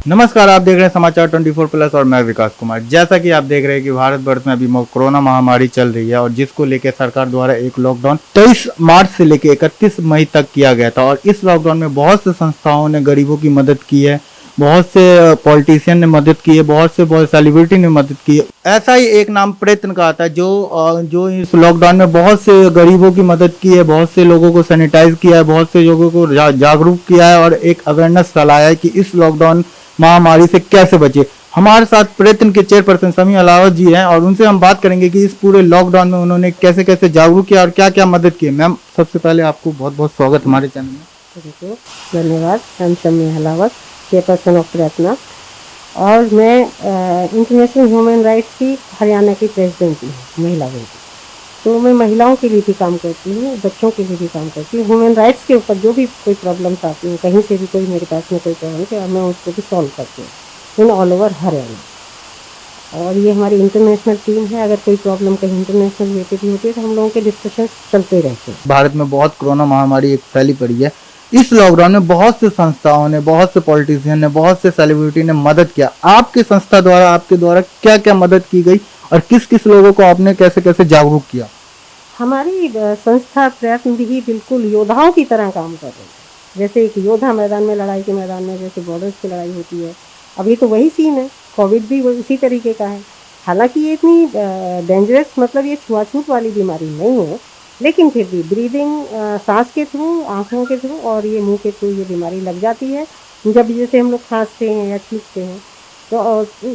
नमस्कार, आप देख रहे हैं समाचार 24 प्लस और मैं विकास कुमार। जैसा कि आप देख रहे हैं कि भारत वर्ष में अभी कोरोना महामारी चल रही है और जिसको लेकर सरकार द्वारा एक लॉकडाउन 23 मार्च से लेकर 31 मई तक किया गया था। और इस लॉकडाउन में बहुत से संस्थाओं ने गरीबों की मदद की है, बहुत से पॉलिटिशियन ने मदद की है, बहुत सेलिब्रिटी ने मदद की है। ऐसा ही एक नाम प्रयत्न का आता है जो इस लॉकडाउन में बहुत से गरीबों की मदद की है, बहुत से लोगों को सैनिटाइज किया है, बहुत से लोगों को जागरूक किया है और एक अवेयरनेस फैलाया है कि इस लॉकडाउन महामारी से कैसे बचे। हमारे साथ प्रयत्न के चेयरपर्सन समी अलावत जी हैं और उनसे हम बात करेंगे कि इस पूरे लॉकडाउन में उन्होंने कैसे कैसे जागरूक किया और क्या क्या मदद की। मैम, सबसे पहले आपको बहुत बहुत स्वागत हमारे चैनल में। थैंक यू, धन्यवाद। हम समी अलावत, चेयरपर्सन ऑफ प्रयत्न, और मैं इंटरनेशनल ह्यूमन राइट्स की हरियाणा की प्रेसिडेंट हूँ, महिला विंग। तो मैं महिलाओं के लिए भी काम करती हूँ, बच्चों के लिए भी काम करती हूँ। ह्यूमन राइट्स के ऊपर जो भी कोई प्रॉब्लम्स आती हैं, कहीं से भी कोई मेरे पास में कोई प्रॉब्लम है, मैं उसको भी सॉल्व करती हूँ इन ऑल ओवर हरियाणा। और ये हमारी इंटरनेशनल टीम है। अगर कोई प्रॉब्लम कहीं इंटरनेशनल रिलेटेड भी होती है तो हम लोगों के डिस्कशन चलते रहते हैं। भारत में बहुत कोरोना महामारी एक फैली पड़ी है। इस लॉकडाउन में बहुत से संस्थाओं ने, बहुत से पॉलिटिशियन ने, बहुत से सेलिब्रिटी ने मदद किया। आपकी संस्था द्वारा, आपके द्वारा क्या क्या मदद की गई और किस किस लोगों को आपने कैसे कैसे जागरूक किया? हमारी संस्था प्रयत्न भी बिल्कुल योद्धाओं की तरह काम कर रही है। जैसे एक योद्धा मैदान में, लड़ाई के मैदान में जैसे बॉर्डर्स की लड़ाई होती है, अभी तो वही सीन है। कोविड भी उसी तरीके का है। हालांकि ये इतनी डेंजरस, मतलब ये छुआछूत वाली बीमारी नहीं है, लेकिन फिर भी ब्रीदिंग, सांस के थ्रू, आँखों के थ्रू और ये मुंह के थ्रू ये बीमारी लग जाती है। जब जैसे हम लोग खांसते हैं या छींकते हैं तो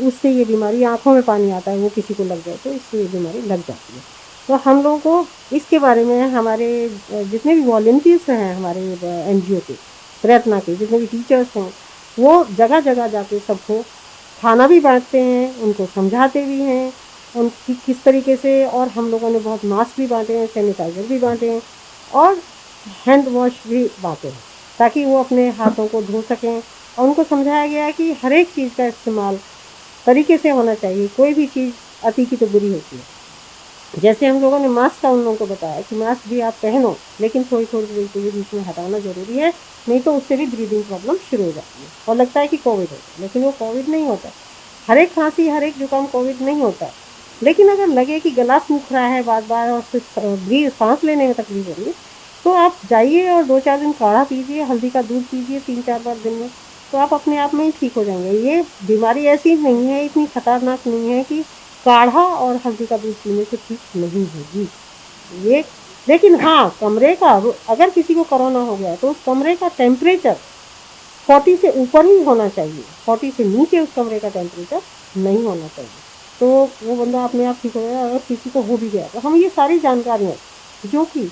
उससे ये बीमारी, आँखों में पानी आता है, वो किसी को लग जाए तो इससे ये बीमारी लग जाती है। तो हम लोगों को इसके बारे में, हमारे जितने भी वॉलंटियर्स हैं हमारे NGO के, प्रयत्न के जितने भी टीचर्स हैं, वो जगह जगह जाके सबको खाना भी बांटते हैं, उनको समझाते भी हैं उनकी किस तरीके से। और हम लोगों ने बहुत मास्क भी बांटे हैं, सैनिटाइज़र भी बांटे हैं और हैंड वॉश भी बांटे हैं, ताकि वो अपने हाथों को धो सकें। और उनको समझाया गया है कि हर एक चीज़ का इस्तेमाल तरीके से होना चाहिए। कोई भी चीज़ अति की तो बुरी होती है। जैसे हम लोगों ने मास्क का उन लोगों को बताया कि मास्क भी आप पहनो, लेकिन थोड़ी थोड़ी देर के लिए बीच में हटाना ज़रूरी है, नहीं तो उससे भी ब्रीदिंग प्रॉब्लम शुरू हो जाती है और लगता है कि कोविड होता है, लेकिन वो कोविड नहीं होता। हर एक खांसी, हर एक जुकाम कोविड नहीं होता। लेकिन अगर लगे कि गला सूख रहा है बार बार और सांस लेने में तकलीफ हो रही है, तो आप जाइए और 2-4 दिन काढ़ा पीजिए, हल्दी का दूध पीजिए 3-4 बार दिन में, तो आप अपने आप में ही ठीक हो जाएंगे। ये बीमारी ऐसी नहीं है, इतनी खतरनाक नहीं है कि काढ़ा और हल्दी का दूध पीने से ठीक नहीं होगी ये। लेकिन हाँ, कमरे का, अगर किसी को कोरोना हो गया तो उस कमरे का टेम्परेचर 40 से ऊपर ही होना चाहिए। 40 से नीचे उस कमरे का टेम्परेचर नहीं होना चाहिए, तो वो बंदा अपने आप ठीक हो गया। अगर किसी को हो भी गया तो हम ये सारी जानकारियाँ जो कि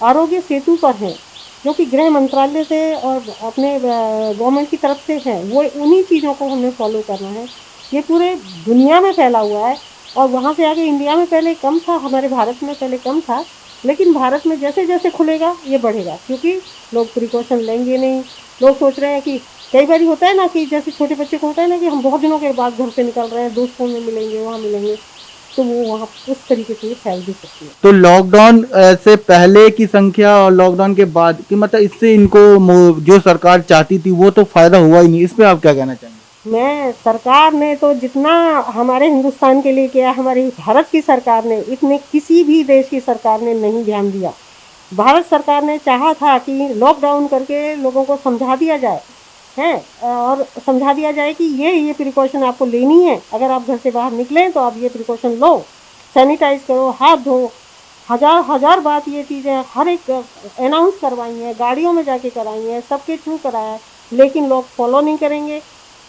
आरोग्य सेतु पर हैं, जो कि गृह मंत्रालय से और अपने गवर्नमेंट की तरफ से हैं, वो उन्हीं चीज़ों को हमें फॉलो करना है। ये पूरे दुनिया में फैला हुआ है और वहाँ से आगे इंडिया में पहले कम था, हमारे भारत में पहले कम था, लेकिन भारत में जैसे जैसे खुलेगा ये बढ़ेगा, क्योंकि लोग प्रिकॉशन लेंगे नहीं। लोग सोच रहे हैं कि कई बार होता है ना कि जैसे छोटे बच्चे को होता है ना कि हम बहुत दिनों के बाद घर से निकल रहे हैं, दोस्तों में मिलेंगे, वहाँ मिलेंगे, तो वो वहाँ उस तरीके से फैल भी सकती है। तो लॉकडाउन से पहले की संख्या और लॉकडाउन के बाद की, मतलब इससे इनको जो सरकार चाहती थी वो तो फायदा हुआ ही नहीं। इस पे आप क्या कहना चाहेंगे? मैं, सरकार ने तो जितना हमारे हिंदुस्तान के लिए किया, हमारी भारत की सरकार ने इतने किसी भी देश की सरकार ने नहीं ध्यान दिया। भारत सरकार ने चाहा था कि लॉकडाउन करके लोगों को समझा दिया जाए, हैं, और समझा दिया जाए कि ये प्रिकॉशन आपको लेनी है। अगर आप घर से बाहर निकलें तो आप ये प्रिकॉशन लो, सैनिटाइज करो, हाथ धो। हजार बात ये चीज़ें हर एक अनाउंस करवाई हैं, गाड़ियों में जाके कराई हैं, सबके थ्रू कराया है, लेकिन लोग फॉलो नहीं करेंगे।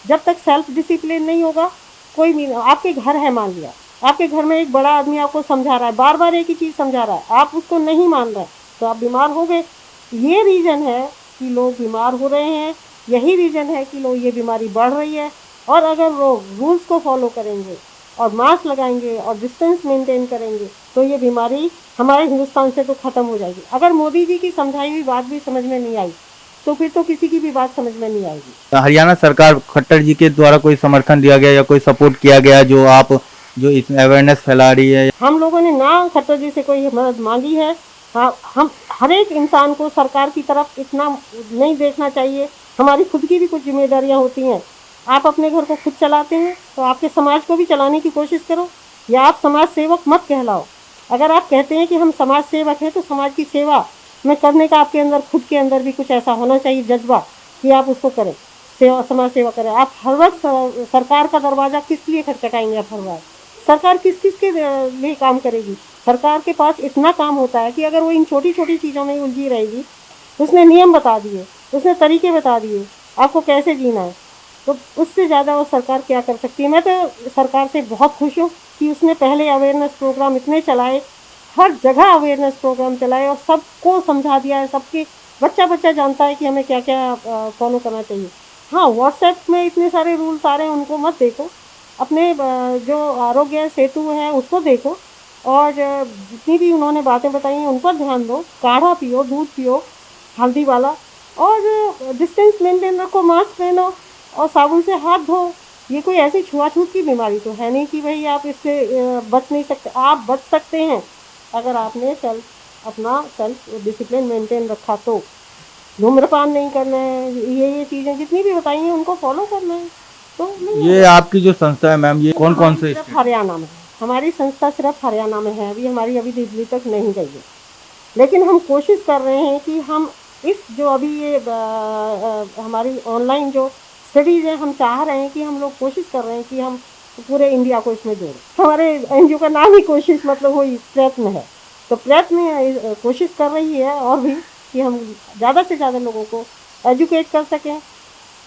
जब तक सेल्फ डिसिप्लिन नहीं होगा, कोई भी, आपके घर है, मान लिया आपके घर में एक बड़ा आदमी आपको समझा रहा है, बार बार एक ही चीज़ समझा रहा है, आप उसको नहीं मान रहे, तो आप बीमार हो गए। ये रीज़न है कि लोग बीमार हो रहे हैं, यही रीज़न है कि लोग, ये बीमारी बढ़ रही है। और अगर लोग रूल्स को फॉलो करेंगे और मास्क लगाएंगे और डिस्टेंस मेंटेन करेंगे तो ये बीमारी हमारे हिंदुस्तान से तो ख़त्म हो जाएगी। अगर मोदी जी की समझाई हुई बात भी समझ में नहीं आई तो फिर तो किसी की भी बात समझ में नहीं आएगी। हरियाणा सरकार खट्टर जी के द्वारा कोई समर्थन दिया गया या कोई सपोर्ट किया गया जो इसमें अवेयरनेस फैला रही है? हम लोगों ने ना खट्टर जी से कोई मदद मांगी है। हाँ, हम हर एक इंसान को सरकार की तरफ इतना नहीं देखना चाहिए, हमारी खुद की भी कुछ जिम्मेदारियां होती हैं। आप अपने घर को खुद चलाते हैं तो आपके समाज को भी चलाने की कोशिश करो, या आप समाज सेवक मत कहलाओ। अगर आप कहते हैं कि हम समाज सेवक हैं तो समाज की सेवा में करने का आपके अंदर, खुद के अंदर भी कुछ ऐसा होना चाहिए जज्बा कि आप उसको करें, सेवा, समाज सेवा करें। आप हर वक्त सरकार का दरवाज़ा किस लिए खटखटाएंगे? आप हर बार सरकार किस किस के लिए काम करेगी? सरकार के पास इतना काम होता है कि अगर वो इन छोटी छोटी चीज़ों में उलझी रहेगी, उसने नियम बता दिए, उसने तरीके बता दिए आपको कैसे जीना है, तो उससे ज़्यादा वो सरकार क्या कर सकती है। मैं तो सरकार से बहुत खुश हूँ कि उसने पहले अवेयरनेस प्रोग्राम इतने चलाए, हर जगह अवेयरनेस प्रोग्राम चलाए और सबको समझा दिया है। सबके बच्चा बच्चा जानता है कि हमें क्या क्या फॉलो करना चाहिए। हाँ, व्हाट्सएप में इतने सारे रूल्स आ रहे हैं, उनको मत देखो। अपने जो आरोग्य सेतु है उसको देखो, और जितनी भी उन्होंने बातें बताई हैं उन पर ध्यान दो। काढ़ा पियो, दूध पियो हल्दी वाला, और डिस्टेंस मेंटेन रखो, मास्क पहनो और साबुन से हाथ धो। ये कोई ऐसी छुआछूत की बीमारी तो है नहीं कि भाई आप इससे बच नहीं सकते। आप बच सकते हैं अगर आपने अपना सेल्फ डिसिप्लिन मेंटेन रखा तो। धूम्रपान नहीं करना है, ये चीज़ें जितनी भी बताई हैं उनको फॉलो करना है तो नहीं ये होगा। आपकी जो संस्था है मैम, ये कौन कौन से सिर्फ हरियाणा में है, हमारी संस्था सिर्फ हरियाणा में है, अभी दिल्ली तक नहीं गई है। लेकिन हम कोशिश कर रहे हैं कि हम इस जो अभी ये हमारी ऑनलाइन जो स्टडीज़ हैं, हम चाह रहे हैं कि हम लोग कोशिश कर रहे हैं कि हम पूरे इंडिया को इसमें जोड़ें। हमारे एनजीओ का नाम ही कोशिश मतलब वही प्रयत्न है, तो प्रयत्न कोशिश कर रही है और भी कि हम ज़्यादा से ज़्यादा लोगों को एजुकेट कर सकें,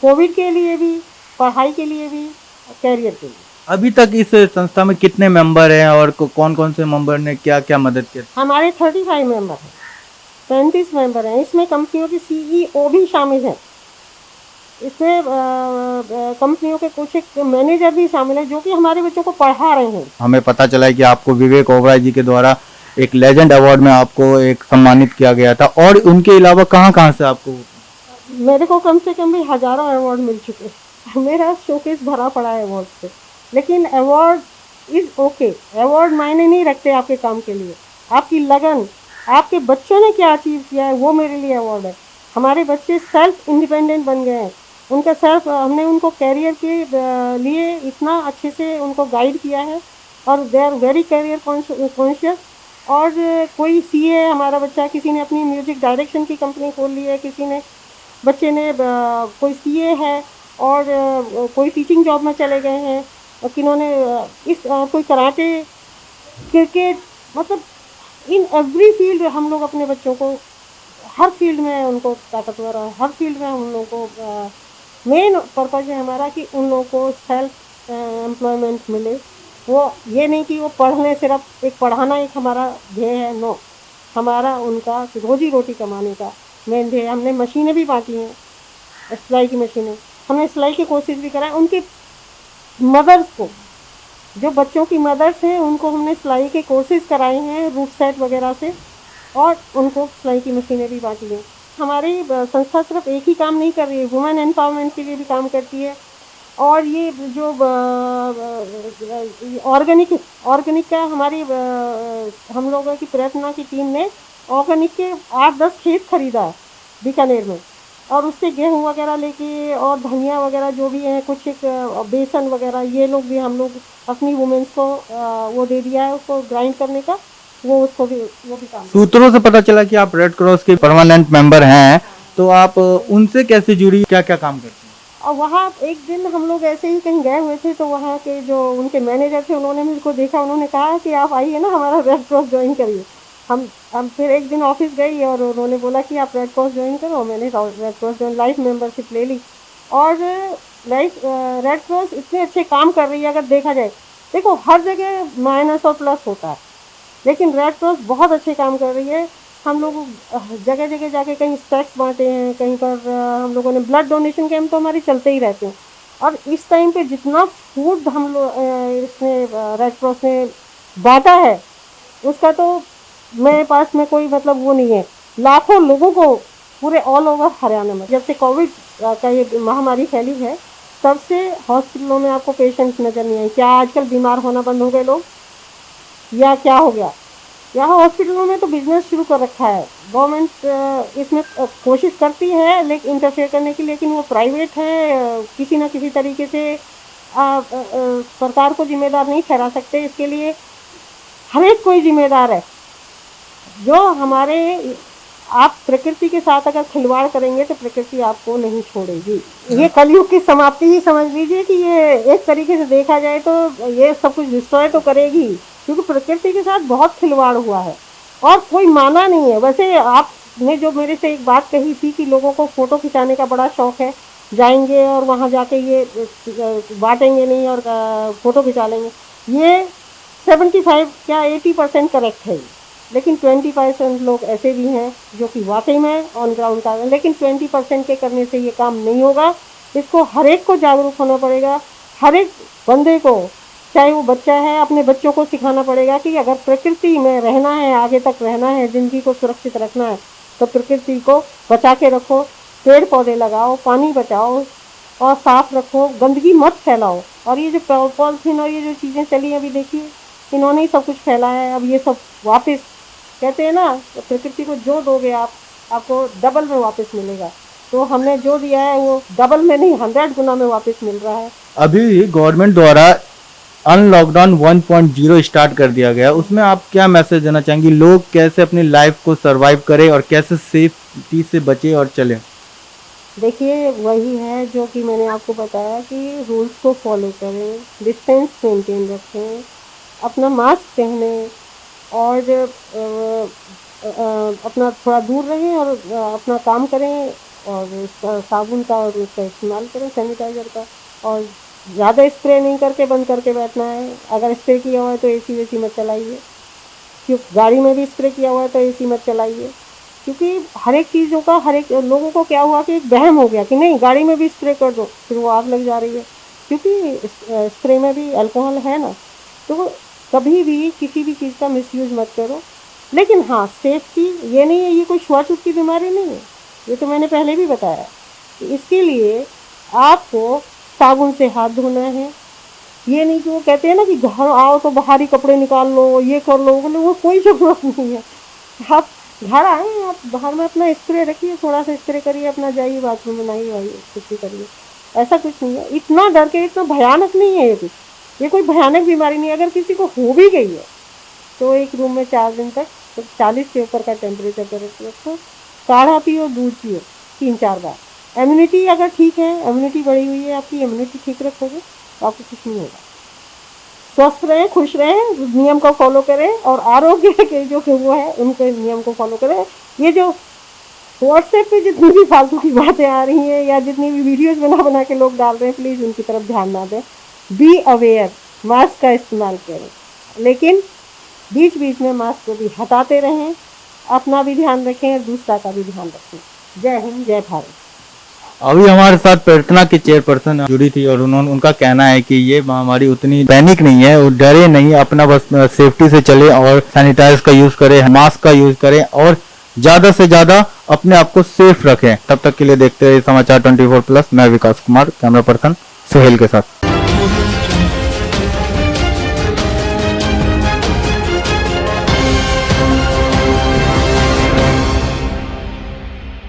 कोविड के लिए भी, पढ़ाई के लिए भी, कैरियर के लिए। अभी तक इस संस्था में कितने मेंबर हैं और कौन कौन से मेंबर ने क्या क्या मदद की? हमारे 35 मेंबर हैं, 35 मेंबर हैं। इसमें कंपनियों के सीईओ भी शामिल हैं, इसमें कंपनियों के कुछ एक मैनेजर भी शामिल हैं जो कि हमारे बच्चों को पढ़ा रहे हैं। हमें पता चला है कि आपको विवेक ओबराय जी के द्वारा एक लेजेंड अवार्ड में आपको एक सम्मानित किया गया था, और उनके अलावा कहाँ कहाँ से आपको? मेरे को कम से कम भी हज़ारों अवार्ड मिल चुके हैं। मेरा शोकेस भरा पड़ा है अवार्ड से, लेकिन अवार्ड इज़ ओके। अवार्ड मायने नहीं रखते आपके काम के लिए, आपकी लगन, आपके बच्चों ने क्या अचीव किया है वो मेरे लिए अवार्ड है। हमारे बच्चे सेल्फ इंडिपेंडेंट बन गए हैं, उनका हमने उनको कैरियर के लिए इतना अच्छे से उनको गाइड किया है, और they are very career conscious. और कोई सीए हमारा बच्चा, किसी ने अपनी म्यूजिक डायरेक्शन की कंपनी खोल ली है, किसी ने बच्चे ने कोई सीए है, और कोई टीचिंग जॉब में चले गए हैं, और किन्होंने कोई कराटे, क्रिकेट, मतलब इन एवरी फील्ड हम लोग अपने बच्चों को हर फील्ड में उनको ताकतवर, और हर फील्ड में हम लोगों को मेन पर्पज़ है हमारा कि उन लोगों को सेल्फ एम्प्लॉयमेंट मिले। वो ये नहीं कि वो पढ़ लें, सिर्फ एक पढ़ाना एक हमारा ध्येय है, नो। हमारा उनका रोजी रोटी कमाने का मेन ध्येय। हमने मशीनें भी बांटी हैं, सिलाई की मशीनें, हमने सिलाई की कोशिश भी कराई। उनकी मदर्स को, जो बच्चों की मदर्स हैं, उनको हमने सिलाई के कोर्सेज कराए हैं रूट सेट वगैरह से, और उनको सिलाई की मशीनें भी बांटी हैं। हमारी संस्था सिर्फ एक ही काम नहीं कर रही है, वुमेन एम्पावरमेंट के लिए भी काम करती है। और ये जो ऑर्गेनिक का हमारी हम लोगों की प्रयत्न की टीम ने ऑर्गेनिक के 8-10 खेत खरीदा है बीकानेर में, और उससे गेहूँ वगैरह लेके, और धनिया वगैरह जो भी है, कुछ एक बेसन वगैरह, ये लोग भी हम लोग अपनी वुमेन्स को वो दे दिया है उसको ग्राइंड करने का, वो भी काम। सूत्रों से पता चला कि आप रेड क्रॉस के परमानेंट मेंबर हैं, तो आप उनसे कैसे जुड़ी, क्या क्या काम करती हैं? और वहाँ एक दिन हम लोग ऐसे ही कहीं गए हुए थे, तो वहाँ के जो उनके मैनेजर थे, उन्होंने मुझको देखा, उन्होंने कहा कि आप आइए ना हमारा रेड क्रॉस ज्वाइन करिए। हम फिर एक दिन ऑफिस गई, और उन्होंने बोला कि आप रेड क्रॉस ज्वाइन करो। मैंने red cross join life membership ले ली, और रेड क्रॉस इतने अच्छे काम कर रही है। अगर देखा जाए, देखो हर जगह माइनस और प्लस होता है, लेकिन रेड क्रॉस बहुत अच्छे काम कर रही है। हम लोग जगह जगह जाके कहीं स्टैक्स बांटे हैं, कहीं पर हम लोगों ने ब्लड डोनेशन कैंप तो हमारे चलते ही रहते हैं। और इस टाइम पे जितना फूड हम लोग इसने रेड क्रॉस ने बांटा है, उसका तो मेरे पास में कोई मतलब वो नहीं है। लाखों लोगों को पूरे ऑल ओवर हरियाणा में, जब से कोविड का ये महामारी फैली है, तब से हॉस्पिटलों में आपको पेशेंट्स नज़र नहीं आए। क्या आजकल बीमार होना बंद हो गए लोग, या क्या हो गया? यहाँ हॉस्पिटलों में तो बिजनेस शुरू कर रखा है गवर्नमेंट, इसमें कोशिश करती है लेकिन इंटरफेयर करने की, लेकिन वो प्राइवेट है, किसी ना किसी तरीके से सरकार को जिम्मेदार नहीं ठहरा सकते इसके लिए। हर एक कोई जिम्मेदार है। जो हमारे आप प्रकृति के साथ अगर खिलवाड़ करेंगे तो प्रकृति आपको नहीं छोड़ेगी। ये कलयुग की समाप्ति ही समझ लीजिए कि ये एक तरीके से देखा जाए तो ये सब कुछ डिस्ट्रॉय तो करेगी, क्योंकि प्रकृति के साथ बहुत खिलवाड़ हुआ है और कोई माना नहीं है। वैसे आपने जो मेरे से एक बात कही थी कि लोगों को फ़ोटो खिंचाने का बड़ा शौक़ है, जाएंगे और वहाँ जाके ये बांटेंगे नहीं और फ़ोटो खिंचा लेंगे, ये 75 या 80% करेक्ट है। लेकिन 20% लोग ऐसे भी हैं जो कि वाकई में ऑन ग्राउंड का, लेकिन 20% के करने से ये काम नहीं होगा। इसको हर एक को जागरूक होना पड़ेगा। हर एक बंदे को, चाहे वो बच्चा है, अपने बच्चों को सिखाना पड़ेगा कि अगर प्रकृति में रहना है, आगे तक रहना है, ज़िंदगी को सुरक्षित रखना है तो प्रकृति को बचा के रखो, पेड़ पौधे लगाओ, पानी बचाओ और साफ़ रखो, गंदगी मत फैलाओ। और ये जो पॉलिथीन और ये जो चीज़ें चली अभी देखिए, इन्होंने ही सब कुछ फैलाया है। अब ये सब वापस कहते हैं ना, तो प्रकृति को जो दोगे आप, आपको डबल में वापस मिलेगा। तो हमने जो दिया है वो डबल में नहीं 100 गुना में वापस मिल रहा है। अभी गवर्नमेंट द्वारा अनलॉकडाउन 1.0 स्टार्ट कर दिया गया, उसमें आप क्या मैसेज देना चाहेंगे? लोग कैसे अपनी लाइफ को सरवाइव करें और कैसे सेफ्टी से बचे और चलें? देखिए, वही है जो कि मैंने आपको बताया कि रूल्स को फॉलो करें, डिस्टेंस मेंटेन रखें, अपना मास्क पहनें और अपना थोड़ा दूर रहें और अपना काम करें और साबुन का और उसका इस्तेमाल करें, सैनिटाइज़र का। और ज़्यादा स्प्रे नहीं करके बंद करके बैठना है। अगर स्प्रे किया हुआ है तो एसी वेसी मत चलाइए, क्योंकि गाड़ी में भी स्प्रे किया हुआ है तो एसी मत चलाइए, क्योंकि हर एक चीज़ों का, हर एक लोगों को क्या हुआ कि एक वहम हो गया कि नहीं गाड़ी में भी स्प्रे कर दो, फिर वो आग लग जा रही है, क्योंकि स्प्रे में भी अल्कोहल है ना। तो कभी भी किसी भी चीज़ का मिसयूज़ मत करो। लेकिन हाँ, सेफ्टी ये नहीं है, ये कोई छुआछूत की बीमारी नहीं है, ये तो मैंने पहले भी बताया। इसके लिए आपको साबुन से हाथ धोना है। ये नहीं कि वो कहते हैं ना कि घर आओ तो बाहरी कपड़े निकाल लो, ये कर लो, बोले वो कोई ज़रूरत नहीं है। आप घर आए, आप बाहर में अपना स्प्रे रखिए, थोड़ा सा स्प्रे करिए, अपना जाइए बाथरूम में नहाइए आइए, कुछ भी करिए। ऐसा कुछ नहीं है, इतना डर के, इतना भयानक नहीं है ये कुछ। ये कोई भयानक बीमारी नहीं है। अगर किसी को हो भी गई है तो एक रूम में 4 दिन तक 40 से ऊपर का टेम्परेचर पर रखो, काढ़ा पियो, दूध पियो 3-4 बार। इम्यूनिटी अगर ठीक है, इम्यूनिटी बढ़ी हुई है, आपकी इम्यूनिटी ठीक रखोगे तो आपको कुछ नहीं होगा। स्वस्थ रहें, खुश रहें, नियम को फॉलो करें और आरोग्य के जो वो है उनके नियम को फॉलो करें। ये जो व्हाट्सएप पे जितनी भी फालतू की बातें आ रही हैं या जितनी भी वीडियोस बना के लोग डाल रहे हैं, प्लीज़ उनकी तरफ ध्यान ना दें। बी अवेयर, मास्क का इस्तेमाल करें, लेकिन बीच बीच में मास्क को भी हटाते रहें। अपना भी ध्यान रखें और दूसरा का भी ध्यान रखें। जय हिंद, जय भारत। अभी हमारे साथ प्रार्थना की चेयरपर्सन जुड़ी थी और उनका कहना है कि ये महामारी उतनी पैनिक नहीं है, वो डरे नहीं, अपना बस सेफ्टी से चले और सैनिटाइज का यूज करें, मास्क का यूज करें और ज्यादा से ज्यादा अपने आप को सेफ रखें। तब तक के लिए देखते रहिए समाचार 24+। मैं विकास कुमार, कैमरा पर्सन सुहेल के साथ।